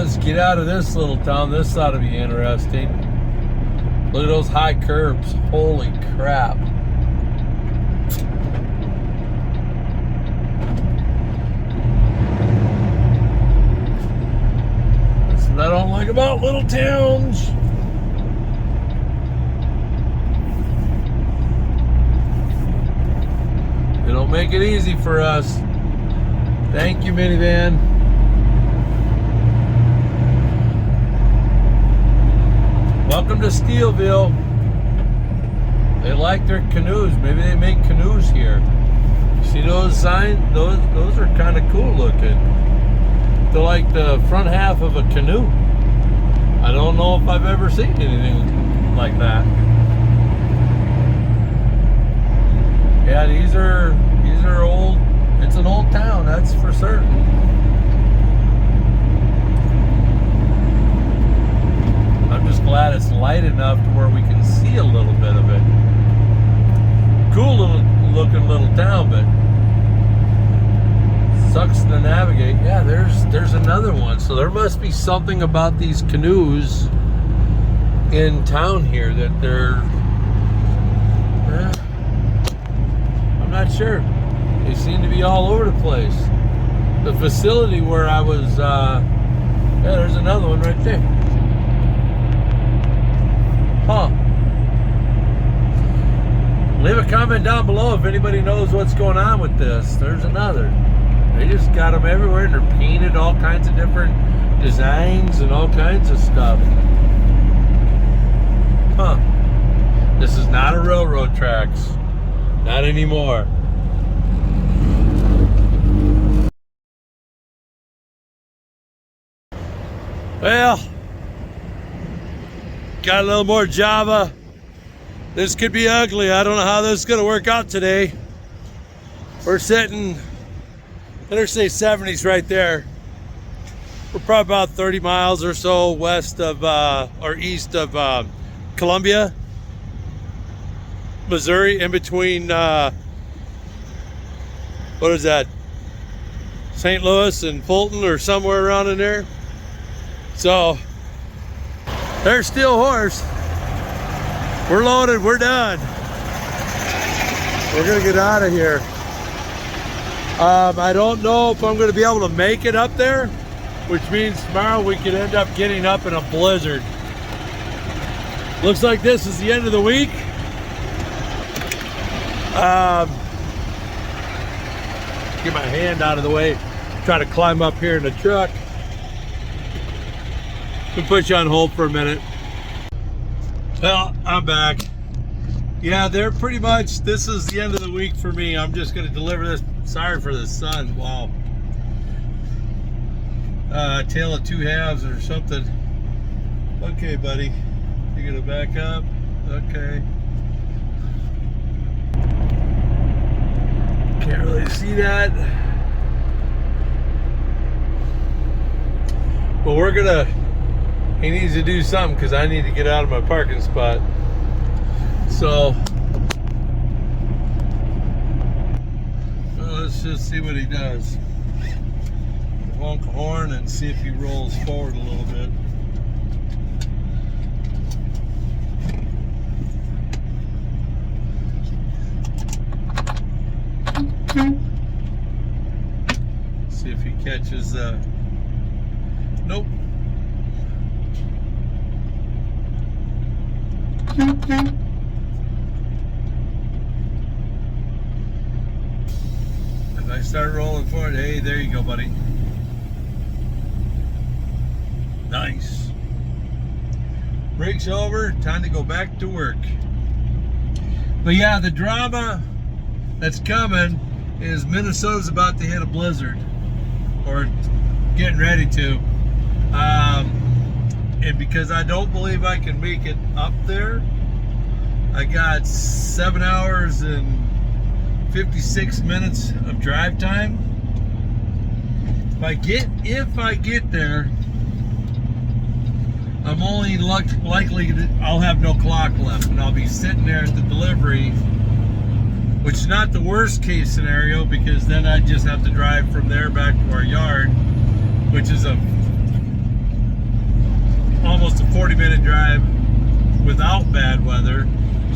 Let's get out of this little town. This ought to be interesting. Look at those high curbs. Holy crap. That's what I don't like about little towns. They don't make it easy for us. Thank you, minivan. Welcome to Steelville. They like their canoes. Maybe they make canoes here. See those signs? Those are kind of cool looking. They're like the front half of a canoe. I don't know if I've ever seen anything like that. Yeah, these are old. It's an old town, that's for certain. I'm just glad it's light enough to where we can see a little bit of it. Cool looking little town, but sucks to navigate. Yeah, there's another one. So there must be something about these canoes in town here that they're I'm not sure. They seem to be all over the place. The facility where I was yeah, there's another one right there. Huh. Leave a comment down below if anybody knows what's going on with this. There's another. They just got them everywhere and they're painted all kinds of different designs and all kinds of stuff. Huh. This is not a railroad tracks. Not anymore. Well, got a little more Java. This could be ugly. I don't know how this is going to work out today. We're sitting Interstate 70's right there. We're probably about 30 miles or so west of or east of Columbia, Missouri, in between what is that, St. Louis and Fulton or somewhere around in there. So there's Steel Horse. We're loaded, we're done. We're gonna get out of here. I don't know if I'm gonna be able to make it up there, which means tomorrow we could end up getting up in a blizzard. Looks like this is the end of the week. Get my hand out of the way, try to climb up here in the truck. We'll put you on hold for a minute. Well, I'm back. Yeah, they're pretty much, this is the end of the week for me. I'm just gonna deliver this. Sorry for the sun, wow. Tale of two halves or something. Okay, buddy, you're gonna back up? Okay. Can't really see that. But we're gonna, he needs to do something because I need to get out of my parking spot. So, well, let's just see what he does. Honk the horn and see if he rolls forward a little bit. See if he catches, nope. If I start rolling forward, hey, there you go, buddy. Nice. Brakes over, time to go back to work. But yeah, the drama that's coming is Minnesota's about to hit a blizzard, or getting ready to. And because I don't believe I can make it up there, I got 7 hours and 56 minutes of drive time. If I get there, I'm only likely to, I'll have no clock left and I'll be sitting there at the delivery, which is not the worst case scenario because then I just have to drive from there back to our yard, which is a almost a 40-minute drive without bad weather,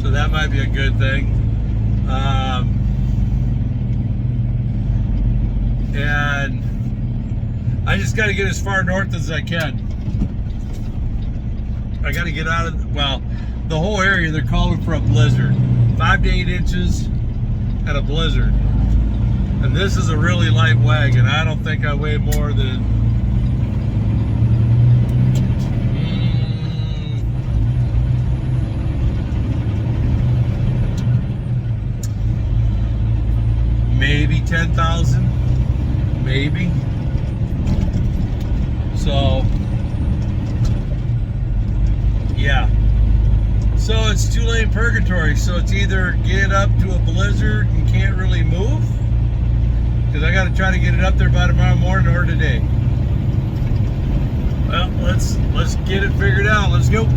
so that might be a good thing. And I just got to get as far north as I can. I got to get out of, well, the whole area, they're calling for a blizzard. 5 to 8 inches and a blizzard. And this is a really light wagon. I don't think I weigh more than maybe 10,000, maybe. So, yeah. So it's 2-lane purgatory. So it's either get up to a blizzard and can't really move, because I got to try to get it up there by tomorrow morning or today. Well, let's get it figured out. Let's go.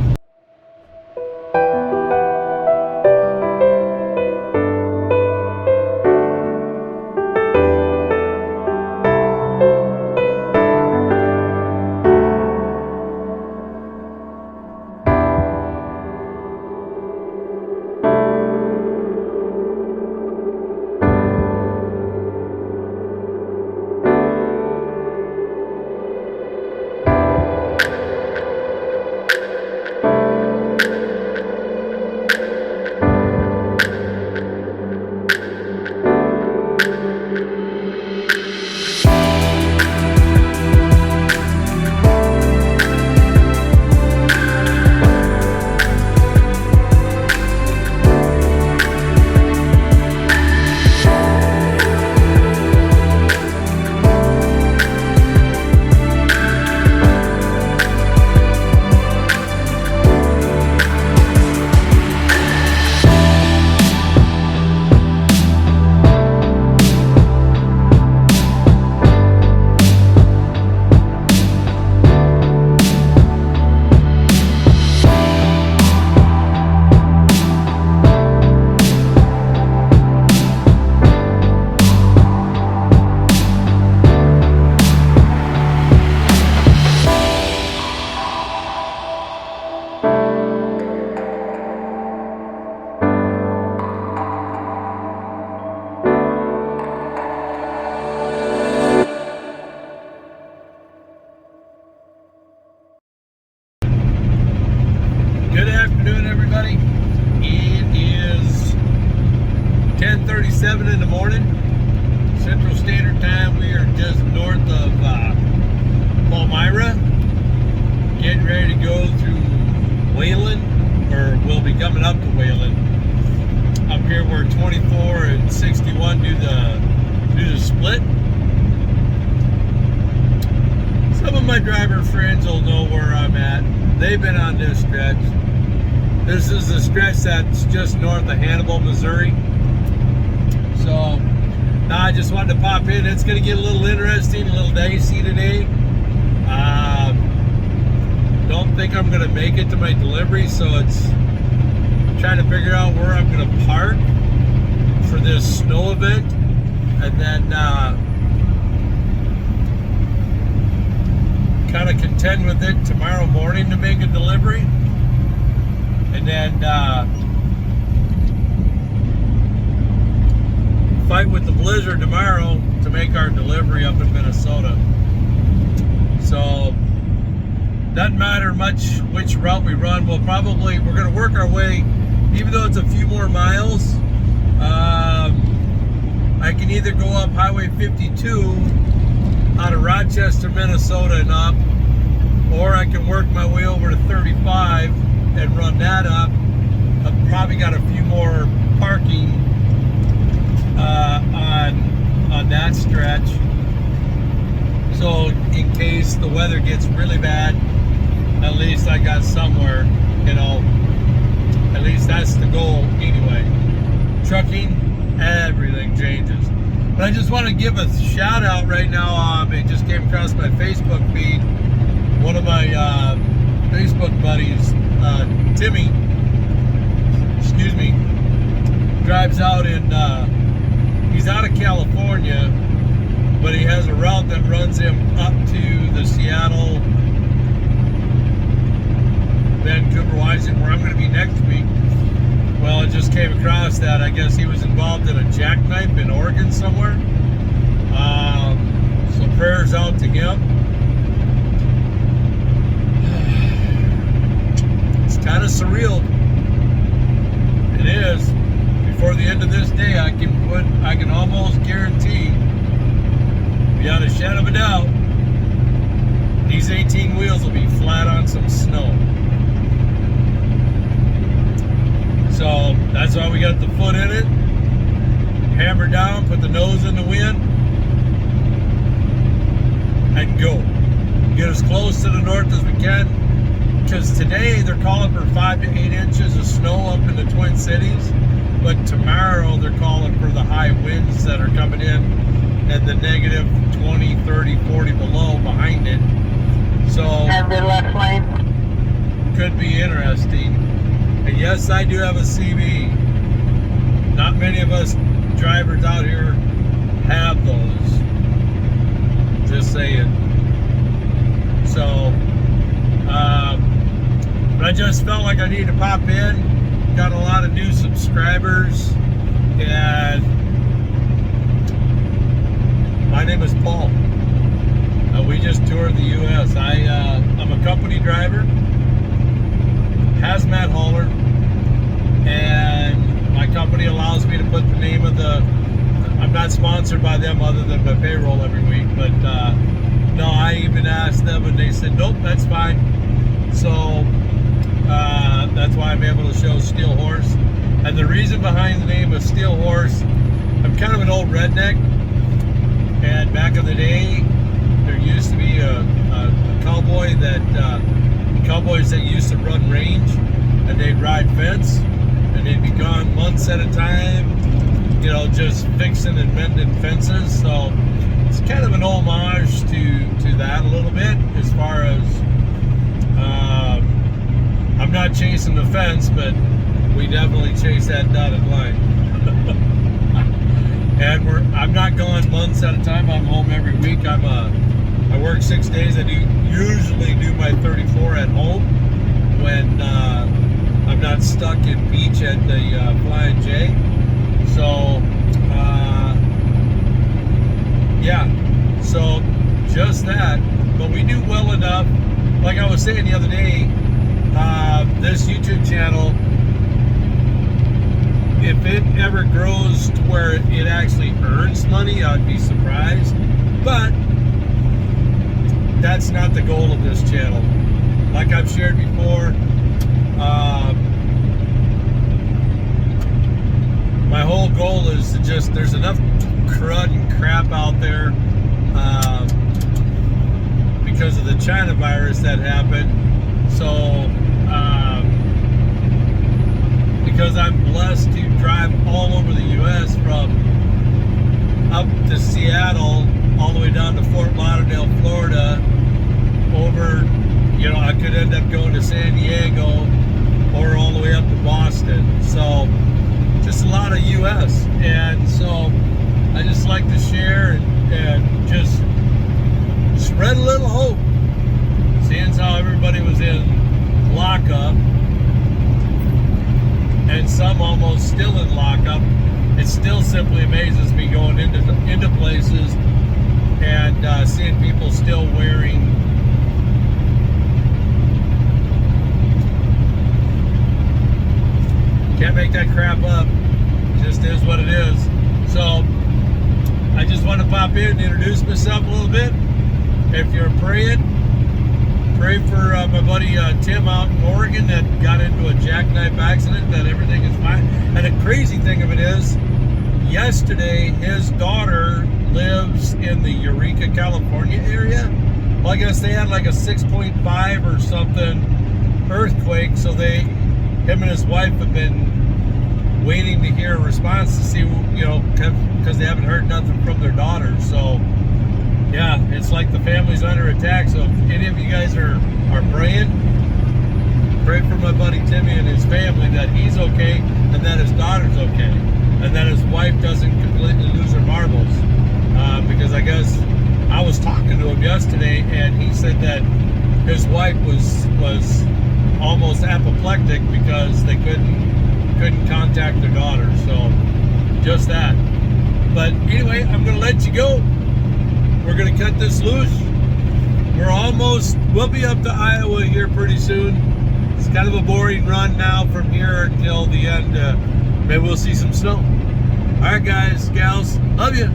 Good afternoon, everybody. It is 10:37 in the morning, Central Standard Time. We are just north of Palmyra, getting ready to go through Wayland, or we'll be coming up to Wayland. Up here where 24 and 61 do the split. Some of my driver friends will know where I'm at. They've been on this stretch. This is the stretch that's just north of Hannibal, Missouri. So now I just wanted to pop in. It's going to get a little interesting, a little dicey today. Don't think I'm going to make it to my delivery, so it's trying to figure out where I'm going to park for this snow event, and then kind of contend with it tomorrow morning to make a delivery, and then fight with the blizzard tomorrow to make our delivery up in Minnesota. So doesn't matter much which route we run. We're going to work our way, even though it's a few more miles. I can either go up Highway 52 out of Rochester, Minnesota and up, or I can work my way over to 35 and run that up. I've probably got a few more parking on that stretch, so in case the weather gets really bad, at least I got somewhere, you know. At least that's the goal anyway. Trucking, everything changes. But I just want to give a shout out right now. It just came across my Facebook feed. One of my Facebook buddies, Timmy, drives out in, he's out of California, but he has a route that runs him up to the Seattle Vancouver, Washington, where I'm going to be next week. Well, I just came across that. I guess he was involved in a jackknife in Oregon somewhere. So prayers out to him. It's kind of surreal. It is. Before the end of this day, I can almost guarantee, beyond a shadow of a doubt, these 18 wheels will be flat on some snow. So that's why we got the foot in it, hammer down, put the nose in the wind, and go. Get as close to the north as we can, because today they're calling for 5 to 8 inches of snow up in the Twin Cities, but tomorrow they're calling for the high winds that are coming in and the negative 20, 30, 40 below behind it. So And the left lane. could be interesting. And yes, I do have a CB. Not many of us drivers out here have those. Just saying. So, but I just felt like I needed to pop in. Got a lot of new subscribers, and my name is Paul. We just toured the U.S. I'm a company driver, hazmat hauler, and my company allows me to put the name of the, I'm not sponsored by them other than my payroll every week, but no, I even asked them and they said, nope, that's fine. So that's why I'm able to show Steel Horse. And the reason behind the name of Steel Horse, I'm kind of an old redneck, and back in the day, there used to be a cowboy cowboys that used to run range, and they'd ride fence, and they'd be gone months at a time, you know, just fixing and mending fences. So it's kind of an homage to that a little bit, as far as I'm not chasing the fence, but we definitely chase that dotted line. And I'm not gone months at a time. I'm home every week. I work 6 days. I usually do my 34 at home when I'm not stuck in beach at the Flying J. So yeah, so just that. But we do well enough. Like I was saying the other day, this YouTube channel, if it ever grows to where it actually earns money, I'd be surprised. But that's not the goal of this channel. Like I've shared before, my whole goal is to just, there's enough crud and crap out there because of the China virus that happened. So because I'm blessed to drive all over the U.S. from up to Seattle, all the way down to Fort Lauderdale, Florida, over, you know, I could end up going to San Diego or all the way up to Boston. So just a lot of U.S. And so I just like to share and just spread a little hope. Seeing as how everybody was in lockup, and some almost still in lockup, it still simply amazes me going into places and seeing people still wearing can't make that crap up. It just is what it is. So I just want to pop in and introduce myself a little bit. If you're praying, pray for my buddy Tim out in Oregon that got into a jackknife accident, that everything is fine. And the crazy thing of it is, yesterday his daughter lives in the Eureka, California area. Well, I guess they had like a 6.5 or something earthquake, so him and his wife have been waiting to hear a response to see, you know, because they haven't heard nothing from their daughter. So yeah, it's like the family's under attack. So if any of you guys are praying, pray for my buddy Timmy and his family, that he's okay and that his daughter's okay, and that his wife doesn't completely lose her marbles. Because I guess I was talking to him yesterday, and he said that his wife was almost apoplectic because they couldn't contact their daughter. So just that. But anyway, I'm gonna let you go. We're gonna cut this loose. We'll be up to Iowa here pretty soon. It's kind of a boring run now from here until the end. Maybe we'll see some snow. All right, guys, gals, love you.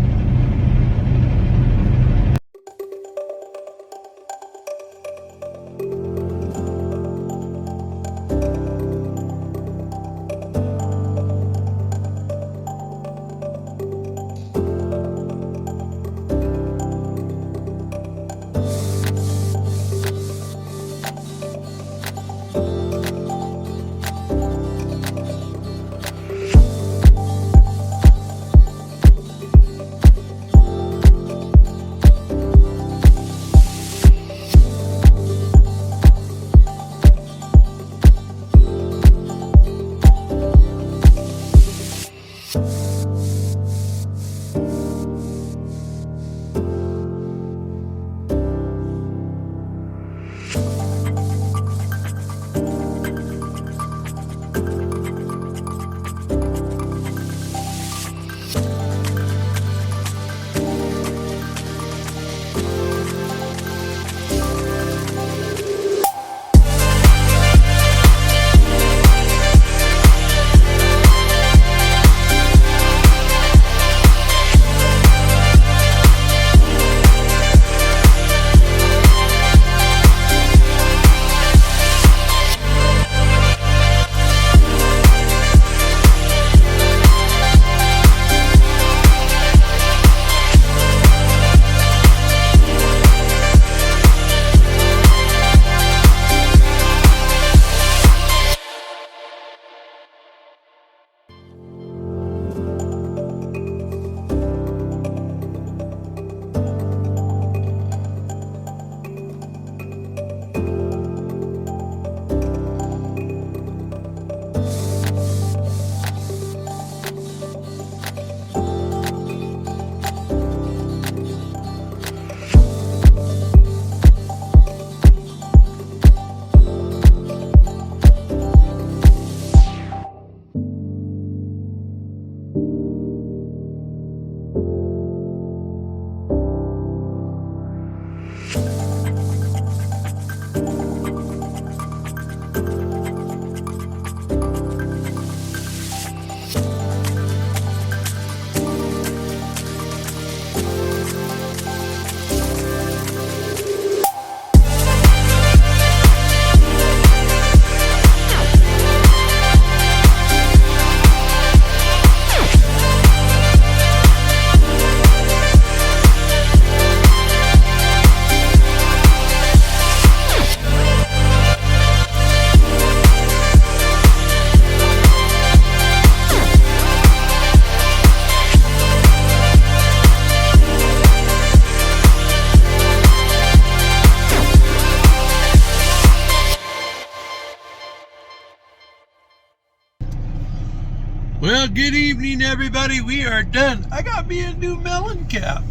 Well, good evening, everybody. We are done. I got me a new melon cap.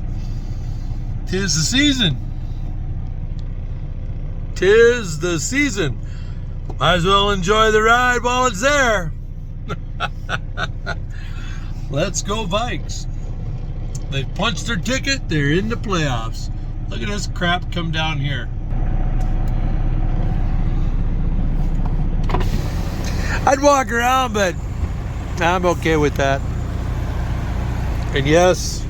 'Tis the season. 'Tis the season. Might as well enjoy the ride while it's there. Let's go Vikes. They've punched their ticket. They're in the playoffs. Look at this crap come down here. I'd walk around, but I'm okay with that. And yes,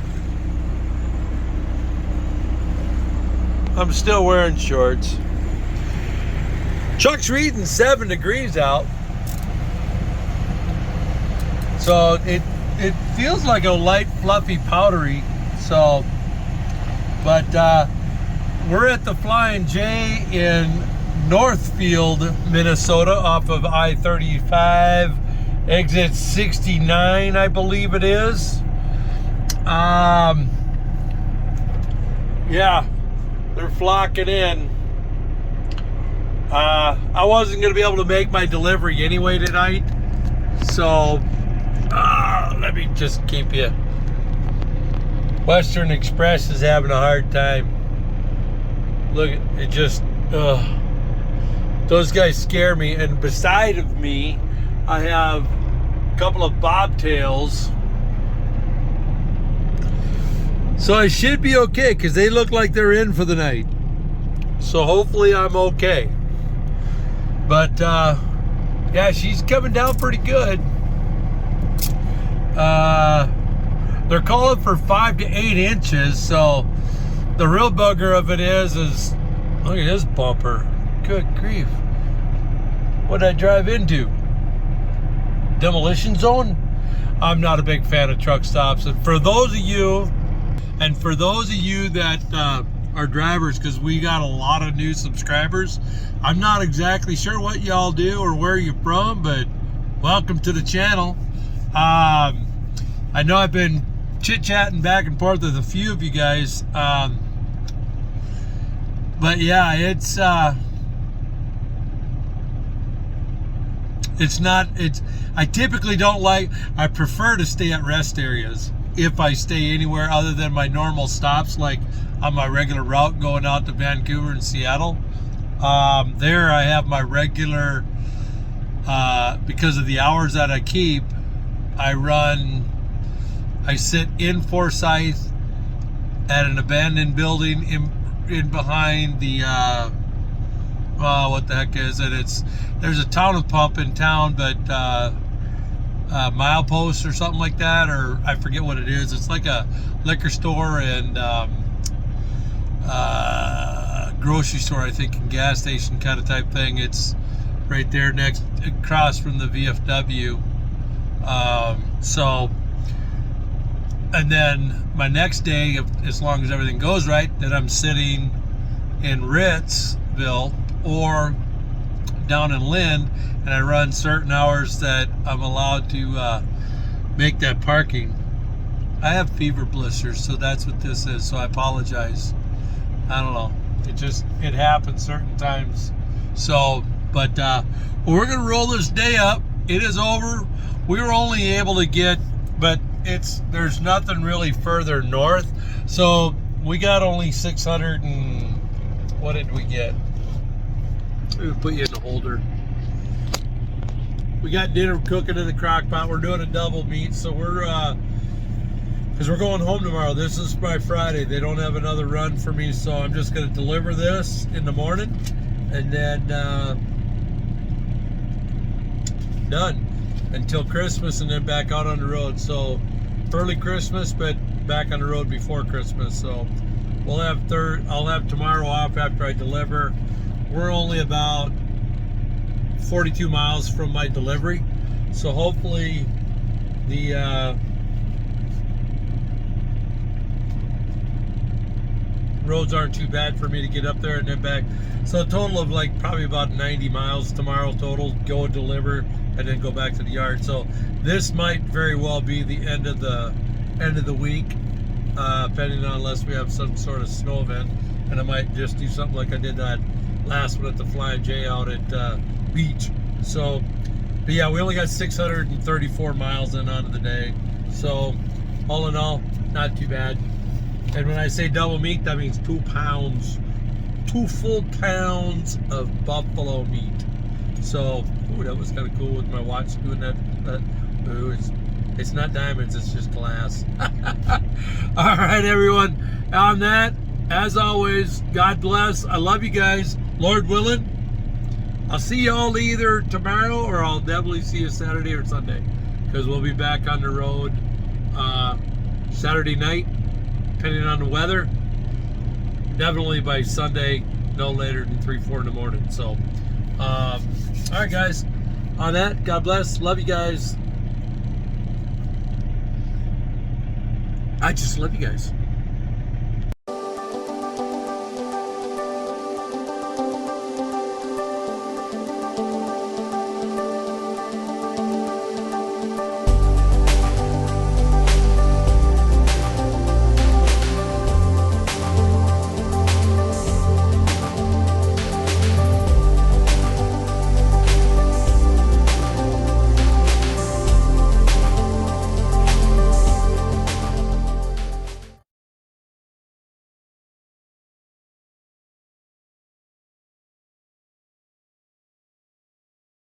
I'm still wearing shorts. Chuck's reading 7 degrees out. So it feels like a light, fluffy, powdery. So, but we're at the Flying J in Northfield, Minnesota, off of I-35. Exit 69, I believe it is. Yeah, they're flocking in. I wasn't going to be able to make my delivery anyway tonight. So, let me just keep you. Western Express is having a hard time. Look, it just, Those guys scare me. And beside of me, I have a couple of bobtails. So I should be okay because they look like they're in for the night. So hopefully I'm okay. But yeah, she's coming down pretty good. They're calling for 5 to 8 inches. So the real bugger of it is look at this bumper. Good grief. What did I drive into? Demolition zone? I'm not a big fan of truck stops. And for those of you that are drivers, because we got a lot of new subscribers, I'm not exactly sure what y'all do or where you're from, but welcome to the channel. I know I've been chit-chatting back and forth with a few of you guys, but yeah, I typically don't like, I prefer to stay at rest areas if I stay anywhere other than my normal stops, like on my regular route going out to Vancouver and Seattle. There I have my regular, because of the hours that I keep, I sit in Forsyth at an abandoned building in behind the, what the heck is it? There's a town pump in town, but milepost or something like that, or I forget what it is. It's like a liquor store and grocery store, I think, and gas station kind of type thing. It's right there across from the VFW. So, and then my next day, as long as everything goes right, then I'm sitting in Ritzville or down in Lynn, and I run certain hours that I'm allowed to make that parking. I have fever blisters, so that's what this is, so I apologize. I don't know, it happens certain times. So, but we're gonna roll this day up. It is over. We were only able to get, but there's nothing really further north, so we got only 600 and what did we get? We'll put you in the holder. We got dinner cooking in the crock pot. We're doing a double meat, so because we're going home tomorrow. This is my Friday. They don't have another run for me, so I'm just going to deliver this in the morning, and then done until Christmas, and then back out on the road. So early Christmas, but back on the road before Christmas. So we'll have I'll have tomorrow off after I deliver. We're only about 42 miles from my delivery, so hopefully the roads aren't too bad for me to get up there and then back. So a total of like probably about 90 miles tomorrow total, go and deliver and then go back to the yard. So this might very well be the end of the week, depending on, unless we have some sort of snow event, and I might just do something like I did that last one at the Flying J out at Beach. So, but yeah, we only got 634 miles in onto the day. So, all in all, not too bad. And when I say double meat, that means 2 pounds, 2 full pounds of buffalo meat. So, ooh, that was kind of cool with my watch doing that. Ooh, it's not diamonds, it's just glass. All right, everyone. On that, as always, God bless. I love you guys. Lord willing, I'll see you all either tomorrow, or I'll definitely see you Saturday or Sunday, because we'll be back on the road Saturday night, depending on the weather. Definitely by Sunday, no later than 3-4 in the morning. So, all right, guys. On that, God bless. Love you guys. I just love you guys.